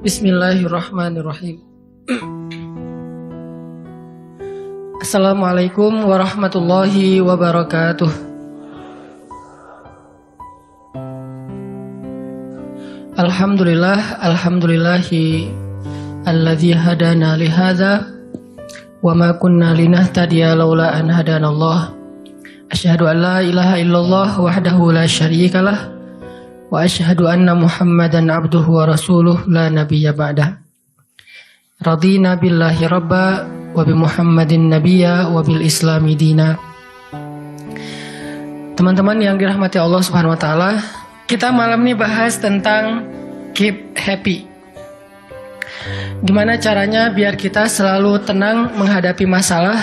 Bismillahirrahmanirrahim. Assalamualaikum warahmatullahi wabarakatuh. Alhamdulillahi alladzi hadana li hadza wa ma kunna linahtadiya laula an hadanallah. Asyhadu an la ilaha illallah wahdahu la syarikalah wa asyhadu anna Muhammadan abduhu wa rasuluh la nabiyya ba'dah. Radina billahi rabba wa bi Muhammadin nabiyya wa bil islami dina. Teman-teman yang dirahmati Allah Subhanahu wa taala, kita malam ini bahas tentang keep happy. Gimana caranya biar kita selalu tenang menghadapi masalah?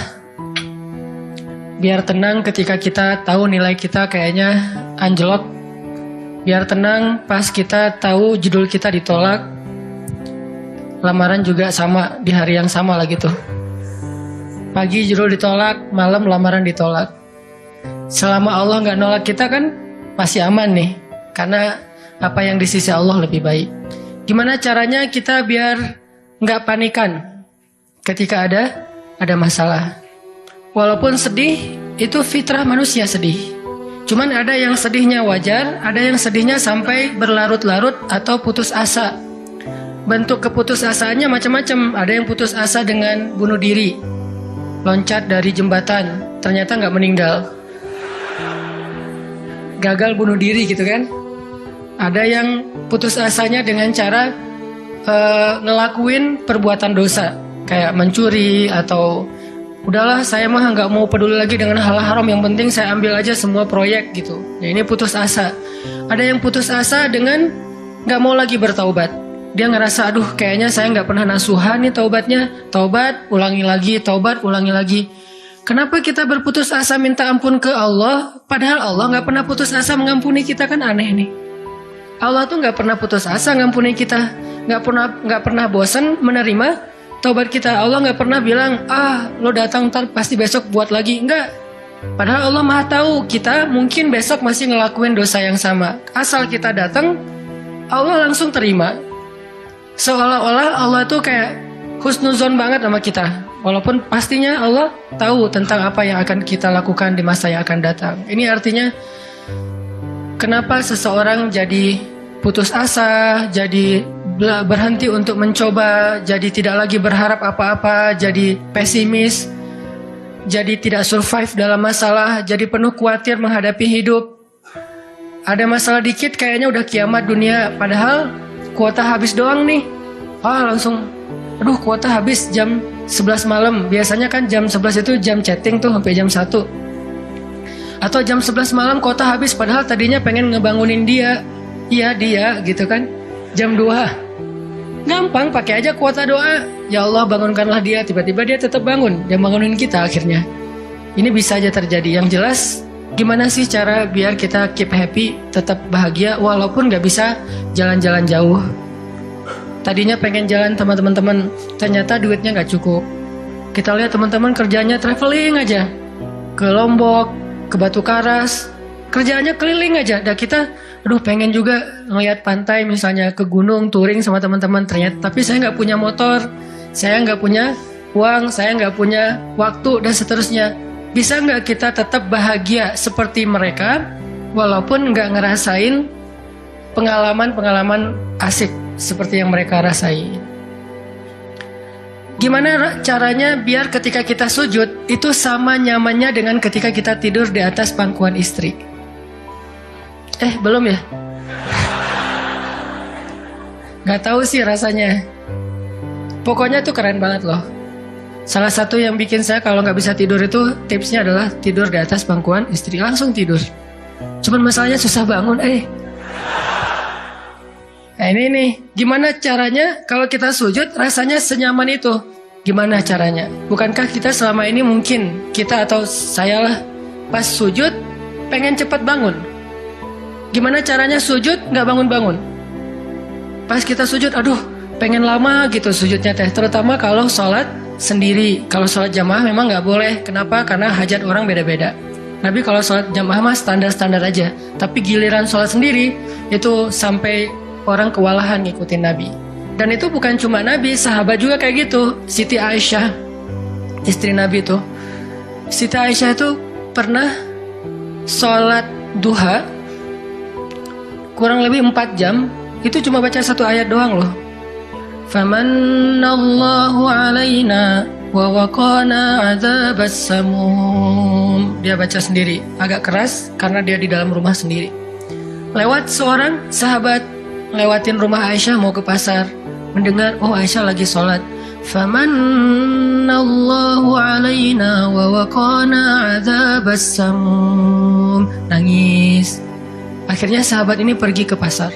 Biar tenang ketika kita tahu nilai kita kayaknya anjlok. Biar tenang pas kita tahu judul kita ditolak. Lamaran juga sama di hari yang sama lah gitu. Pagi judul ditolak, malam lamaran ditolak. Selama Allah gak nolak kita kan masih aman nih. Karena apa yang di sisi Allah lebih baik. Gimana caranya kita biar gak panikan ketika ada masalah. Walaupun sedih, itu fitrah manusia sedih. Cuman ada yang sedihnya wajar, ada yang sedihnya sampai berlarut-larut atau putus asa. Bentuk keputusasaannya macam-macam. Ada yang putus asa dengan bunuh diri, loncat dari jembatan, ternyata nggak meninggal, gagal bunuh diri gitu kan. Ada yang putus asanya dengan cara ngelakuin perbuatan dosa, kayak mencuri atau udahlah saya mah nggak mau peduli lagi dengan hal haram, yang penting saya ambil aja semua proyek gitu. Ya, ini putus asa. Ada yang putus asa dengan nggak mau lagi bertaubat. Dia ngerasa aduh kayaknya saya nggak pernah nasuhan nih taubatnya. Taubat ulangi lagi, taubat ulangi lagi. Kenapa kita berputus asa minta ampun ke Allah, padahal Allah nggak pernah putus asa mengampuni kita? Kan aneh nih. Allah tuh nggak pernah putus asa mengampuni kita, nggak pernah bosan menerima taubat kita. Allah nggak pernah bilang, lo datang ntar pasti besok buat lagi. Enggak. Padahal Allah maha tahu kita mungkin besok masih ngelakuin dosa yang sama. Asal kita datang, Allah langsung terima. Seolah-olah Allah tuh kayak husnuzon banget sama kita. Walaupun pastinya Allah tahu tentang apa yang akan kita lakukan di masa yang akan datang. Ini artinya kenapa seseorang jadi putus asa, jadi berhenti untuk mencoba, jadi tidak lagi berharap apa-apa, jadi pesimis, jadi tidak survive dalam masalah, jadi penuh khawatir menghadapi hidup. Ada masalah dikit kayaknya udah kiamat dunia, padahal kuota habis doang nih. Langsung aduh kuota habis jam 11 malam. Biasanya kan jam 11 itu jam chatting tuh sampai jam 1. Atau jam 11 malam kuota habis, padahal tadinya pengen ngebangunin dia. Iya dia gitu kan. Jam 2 gampang, pakai aja kuota doa. Ya Allah bangunkanlah dia. Tiba-tiba dia tetap bangun. Dia bangunin kita akhirnya. Ini bisa aja terjadi. Yang jelas gimana sih cara biar kita keep happy, tetap bahagia walaupun gak bisa jalan-jalan jauh. Tadinya pengen jalan sama teman-teman, ternyata duitnya gak cukup. Kita lihat teman-teman kerjanya traveling aja, ke Lombok, ke Batu Karas, kerjaannya keliling aja. Dan kita aduh pengen juga ngeliat pantai, misalnya ke gunung touring sama teman-teman, ternyata tapi saya nggak punya motor, saya nggak punya uang, saya nggak punya waktu dan seterusnya. Bisa nggak kita tetap bahagia seperti mereka walaupun nggak ngerasain pengalaman-pengalaman asik seperti yang mereka rasain? Gimana caranya biar ketika kita sujud itu sama nyamannya dengan ketika kita tidur di atas pangkuan istri? Belum ya? Gak tahu sih rasanya. Pokoknya tuh keren banget loh. Salah satu yang bikin saya kalau gak bisa tidur itu tipsnya adalah tidur di atas pangkuan istri. Langsung tidur. Cuman masalahnya susah bangun. Nah ini nih, gimana caranya kalau kita sujud rasanya senyaman itu? Gimana caranya? Bukankah kita selama ini mungkin kita atau saya lah pas sujud pengen cepat bangun? Gimana caranya sujud nggak bangun-bangun? Pas kita sujud, aduh pengen lama gitu sujudnya teh. Terutama kalau sholat sendiri. Kalau sholat jamaah memang nggak boleh. Kenapa? Karena hajat orang beda-beda. Nabi kalau sholat jamaah mah standar-standar aja. Tapi giliran sholat sendiri itu sampai orang kewalahan ngikutin Nabi. Dan itu bukan cuma Nabi, sahabat juga kayak gitu. Siti Aisyah, istri Nabi itu. Siti Aisyah itu pernah sholat duha kurang lebih 4 jam. Itu cuma baca 1 ayat doang loh. Famanallahu alaina wa waqana adzabas samum. Dia baca sendiri, agak keras karena dia di dalam rumah sendiri. Lewat seorang sahabat lewatin rumah Aisyah mau ke pasar, mendengar oh Aisyah lagi sholat. Famanallahu alaina wa waqana adzabas samum. Nangis. Akhirnya sahabat ini pergi ke pasar.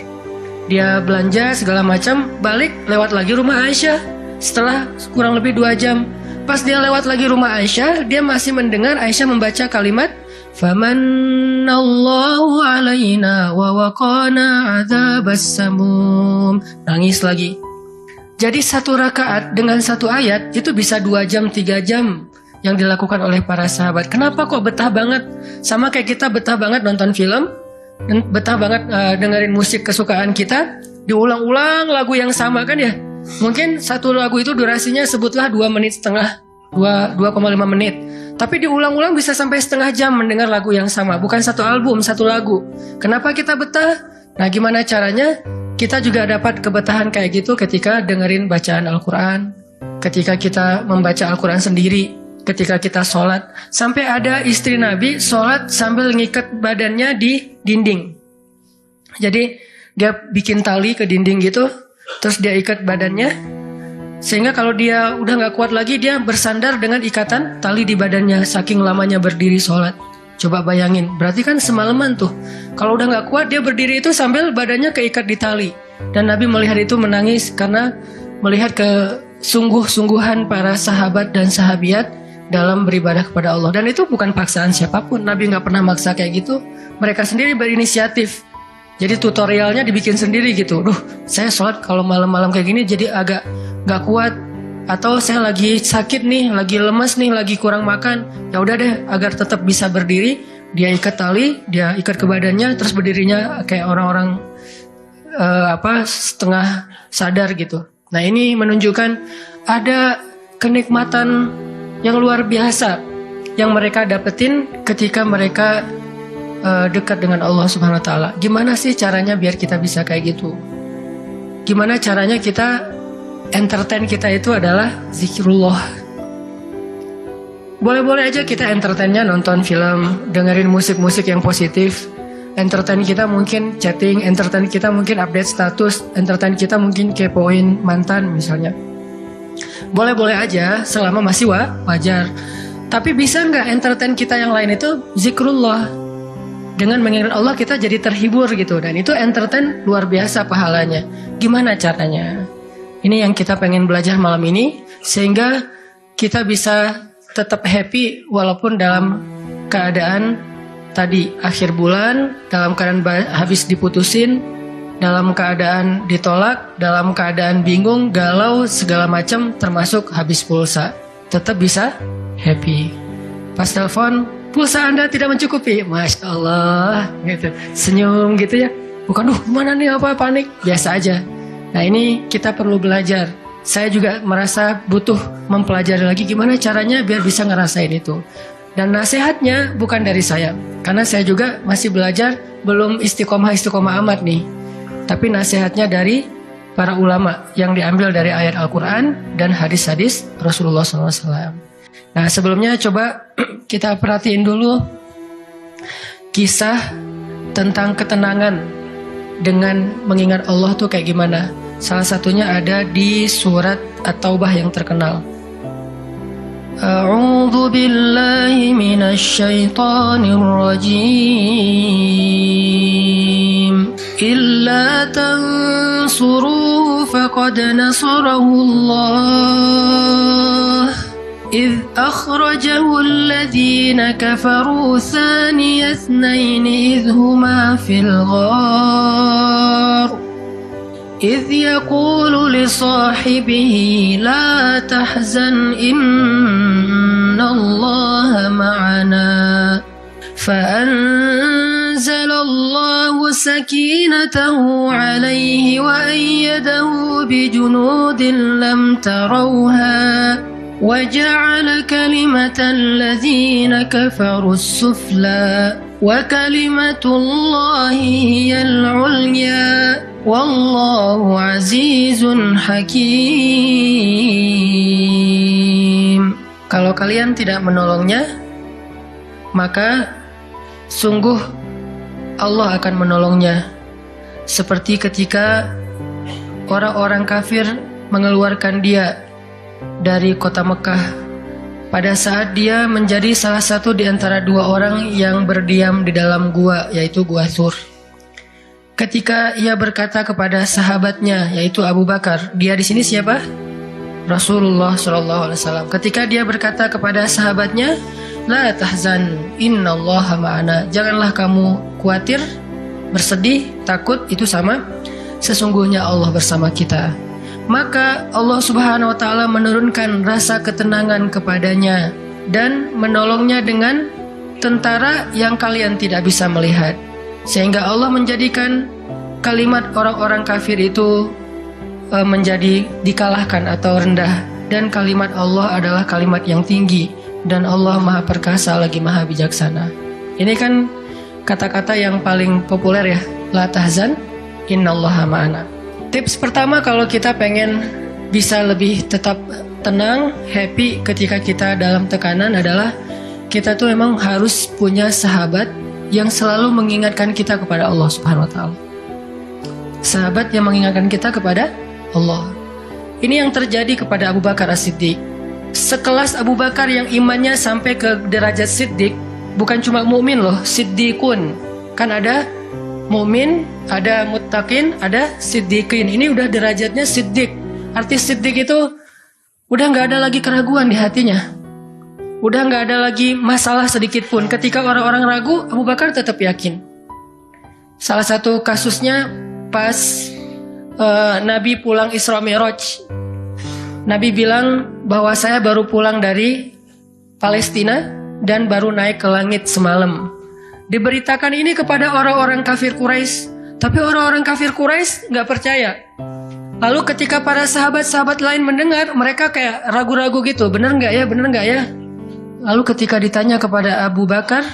Dia belanja segala macam, balik lewat lagi rumah Aisyah. Setelah kurang lebih 2 jam, pas dia lewat lagi rumah Aisyah, dia masih mendengar Aisyah membaca kalimat Famanallahu alaina wa waqana adzabas samum. Nangis lagi. Jadi 1 rakaat dengan 1 ayat itu bisa 2 jam, 3 jam yang dilakukan oleh para sahabat. Kenapa kok betah banget? Sama kayak kita betah banget nonton film, betah banget dengerin musik kesukaan kita, diulang-ulang lagu yang sama kan ya. Mungkin 1 lagu itu durasinya sebutlah 2,5 menit, 2,5 menit. Tapi diulang-ulang bisa sampai setengah jam mendengar lagu yang sama. Bukan 1 album, 1 lagu. Kenapa kita betah? Nah gimana caranya? Kita juga dapat kebetahan kayak gitu ketika dengerin bacaan Al-Quran, ketika kita membaca Al-Quran sendiri, ketika kita sholat. Sampai ada istri Nabi sholat sambil ngikat badannya di dinding. Jadi dia bikin tali ke dinding gitu, terus dia ikat badannya, sehingga kalau dia udah gak kuat lagi, dia bersandar dengan ikatan tali di badannya, saking lamanya berdiri sholat. Coba bayangin, berarti kan semalaman tuh. Kalau udah gak kuat, dia berdiri itu sambil badannya keikat di tali. Dan Nabi melihat itu menangis karena melihat kesungguh-sungguhan para sahabat dan sahabiat dalam beribadah kepada Allah. Dan itu bukan paksaan siapapun. Nabi gak pernah maksa kayak gitu. Mereka sendiri berinisiatif. Jadi tutorialnya dibikin sendiri gitu. Saya sholat kalau malam-malam kayak gini jadi agak gak kuat. Atau saya lagi sakit nih, lagi lemas nih, lagi kurang makan. Ya udah deh, agar tetap bisa berdiri, dia ikat tali, dia ikat ke badannya, terus berdirinya kayak orang-orang setengah sadar gitu. Nah ini menunjukkan ada kenikmatan yang luar biasa yang mereka dapetin ketika mereka dekat dengan Allah Subhanahu Wa Taala. Gimana sih caranya biar kita bisa kayak gitu? Gimana caranya kita entertain kita itu adalah zikrullah. Boleh-boleh aja kita entertainnya nonton film, dengerin musik-musik yang positif. Entertain kita mungkin chatting, entertain kita mungkin update status, entertain kita mungkin kepoin mantan misalnya. Boleh-boleh aja selama masih wajar. Tapi bisa nggak entertain kita yang lain itu zikrullah? Dengan mengingat Allah kita jadi terhibur gitu. Dan itu entertain luar biasa pahalanya. Gimana caranya? Ini yang kita pengen belajar malam ini, sehingga kita bisa tetap happy walaupun dalam keadaan tadi akhir bulan, dalam keadaan habis diputusin, dalam keadaan ditolak, dalam keadaan bingung, galau, segala macam termasuk habis pulsa. Tetap bisa happy. Pas telepon, pulsa Anda tidak mencukupi. Masya Allah, gitu. Senyum gitu ya. Bukan, mana nih apa panik. Biasa aja. Nah ini kita perlu belajar. Saya juga merasa butuh mempelajari lagi gimana caranya biar bisa ngerasain itu. Dan nasihatnya bukan dari saya, karena saya juga masih belajar, belum istiqomah amat nih. Tapi nasihatnya dari para ulama yang diambil dari ayat Al-Quran dan hadis-hadis Rasulullah SAW. Nah sebelumnya coba kita perhatiin dulu kisah tentang ketenangan dengan mengingat Allah tuh kayak gimana. Salah satunya ada di surat At-Taubah yang terkenal. A'udzu billahi minasy syaithanir rajim. Illa tansuruhu faqad nasarahu Allah. إذ أخرجه الذين كفروا ثاني اثنين إذ هما في الغار إذ يقول لصاحبه لا تحزن إن الله معنا فأنزل فأنزل الله سكينته عليه وأيده بجنود لم تروها وجعل كلمة الذين كفروا السفلى وكلمة الله هي العليا والله عزيز حكيم. Kalau kalian tidak menolongnya, maka sungguh Allah akan menolongnya. Seperti ketika orang-orang kafir mengeluarkan dia dari kota Mekah pada saat dia menjadi salah satu di antara dua orang yang berdiam di dalam gua, yaitu Gua Thur. Ketika ia berkata kepada sahabatnya, yaitu Abu Bakar, dia di sini siapa? Rasulullah SAW. Ketika dia berkata kepada sahabatnya, La tahzan, innallaha ma'ana. Janganlah kamu khawatir, bersedih, takut, itu sama. Sesungguhnya Allah bersama kita. Maka Allah Subhanahu wa Ta'ala menurunkan rasa ketenangan kepadanya dan menolongnya dengan tentara yang kalian tidak bisa melihat, sehingga Allah menjadikan kalimat orang-orang kafir itu menjadi dikalahkan atau rendah, dan kalimat Allah adalah kalimat yang tinggi, dan Allah Maha Perkasa lagi Maha Bijaksana. Ini kan kata-kata yang paling populer ya, La tahzan, innallaha ma'ana. Tips pertama kalau kita pengen bisa lebih tetap tenang, happy ketika kita dalam tekanan adalah kita tuh emang harus punya sahabat yang selalu mengingatkan kita kepada Allah Subhanahu wa Ta'ala. Sahabat yang mengingatkan kita kepada Allah. Ini yang terjadi kepada Abu Bakar As-Siddiq. Sekelas Abu Bakar yang imannya sampai ke derajat Siddiq, bukan cuma mukmin loh, Siddiqun. Kan ada mukmin, ada muttaqin, ada siddiqin. Ini udah derajatnya siddiq. Arti siddiq itu udah nggak ada lagi keraguan di hatinya. Udah nggak ada lagi masalah sedikit pun. Ketika orang-orang ragu, Abu Bakar tetap yakin. Salah satu kasusnya pas Nabi pulang Isra Mi'raj. Nabi bilang bahwa saya baru pulang dari Palestina dan baru naik ke langit semalam. Diberitakan ini kepada orang-orang kafir Quraisy, tapi orang-orang kafir Quraisy nggak percaya. Lalu ketika para sahabat-sahabat lain mendengar, mereka kayak ragu-ragu gitu, bener nggak ya, bener nggak ya? Lalu ketika ditanya kepada Abu Bakar,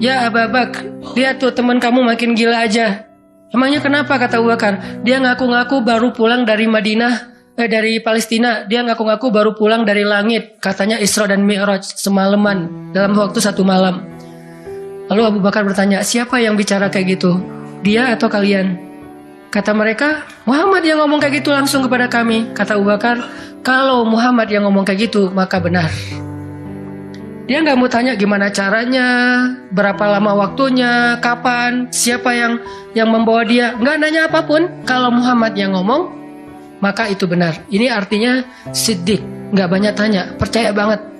ya Abu Bakar, lihat tuh teman kamu makin gila aja. Emangnya kenapa, kata Abu Bakar? Dia ngaku-ngaku baru pulang dari dari Palestina. Dia ngaku-ngaku baru pulang dari langit. Katanya Isra dan Mi'raj semalaman, dalam waktu 1 malam. Lalu Abu Bakar bertanya, siapa yang bicara kayak gitu? Dia atau kalian? Kata mereka, Muhammad yang ngomong kayak gitu langsung kepada kami. Kata Abu Bakar, kalau Muhammad yang ngomong kayak gitu, maka benar. Dia nggak mau tanya gimana caranya, berapa lama waktunya, kapan, siapa yang membawa dia. Nggak nanya apapun. Kalau Muhammad yang ngomong, maka itu benar. Ini artinya siddiq, nggak banyak tanya, percaya banget.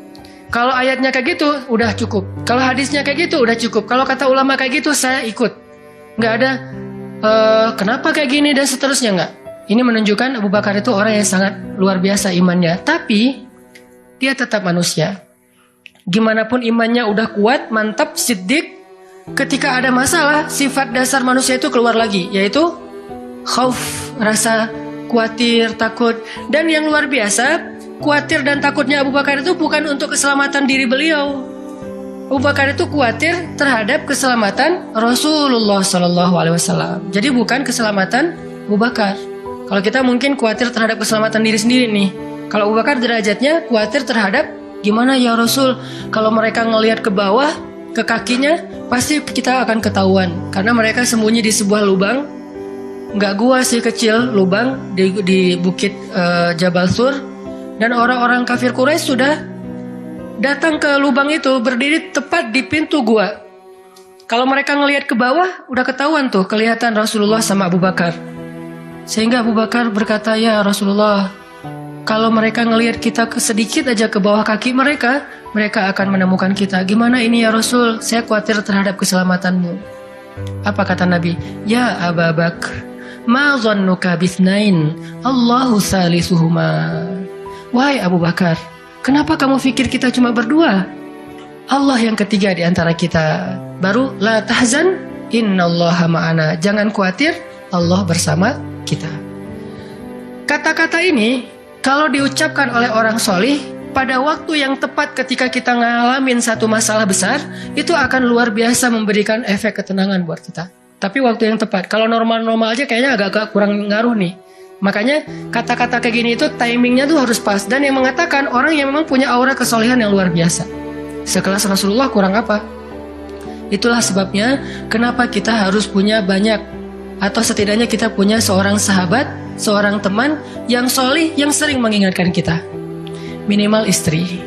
Kalau ayatnya kayak gitu, udah cukup. Kalau hadisnya kayak gitu, udah cukup. Kalau kata ulama kayak gitu, saya ikut. Nggak ada kenapa kayak gini dan seterusnya, nggak. Ini menunjukkan Abu Bakar itu orang yang sangat luar biasa imannya. Tapi dia tetap manusia. Gimana pun imannya udah kuat, mantap, siddiq, ketika ada masalah, sifat dasar manusia itu keluar lagi, yaitu khauf, rasa khawatir, takut. Dan yang luar biasa, khawatir dan takutnya Abu Bakar itu bukan untuk keselamatan diri beliau. Abu Bakar itu khawatir terhadap keselamatan Rasulullah SAW. Jadi bukan keselamatan Abu Bakar. Kalau kita mungkin khawatir terhadap keselamatan diri sendiri nih. Kalau Abu Bakar derajatnya khawatir terhadap gimana ya Rasul, kalau mereka ngelihat ke bawah, ke kakinya, pasti kita akan ketahuan. Karena mereka sembunyi di sebuah lubang, nggak gua sih, kecil, lubang di bukit Jabal Thur. Dan orang-orang kafir Quraisy sudah datang ke lubang itu, berdiri tepat di pintu gua. Kalau mereka ngelihat ke bawah, udah ketahuan tuh, kelihatan Rasulullah sama Abu Bakar. Sehingga Abu Bakar berkata, ya Rasulullah, kalau mereka ngelihat kita sedikit aja ke bawah kaki mereka, mereka akan menemukan kita. Gimana ini ya Rasul, saya khawatir terhadap keselamatanmu. Apa kata Nabi? Ya Abu Bakar, ma dhannuka bithnain, Allahu salisuhuma. Wahai Abu Bakar, kenapa kamu pikir kita cuma berdua? Allah yang ketiga di antara kita. Baru la tahzan, Innallaha ma'ana. Jangan khawatir, Allah bersama kita. Kata-kata ini kalau diucapkan oleh orang solih pada waktu yang tepat ketika kita ngalamin satu masalah besar, itu akan luar biasa memberikan efek ketenangan buat kita. Tapi waktu yang tepat. Kalau normal-normal aja kayaknya agak-agak kurang ngaruh nih. Makanya kata-kata kayak gini itu timingnya tuh harus pas. Dan yang mengatakan orang yang memang punya aura kesolehan yang luar biasa. Sekelas Rasulullah kurang apa? Itulah sebabnya kenapa kita harus punya banyak, atau setidaknya kita punya seorang sahabat, seorang teman yang solih, yang sering mengingatkan kita. Minimal istri.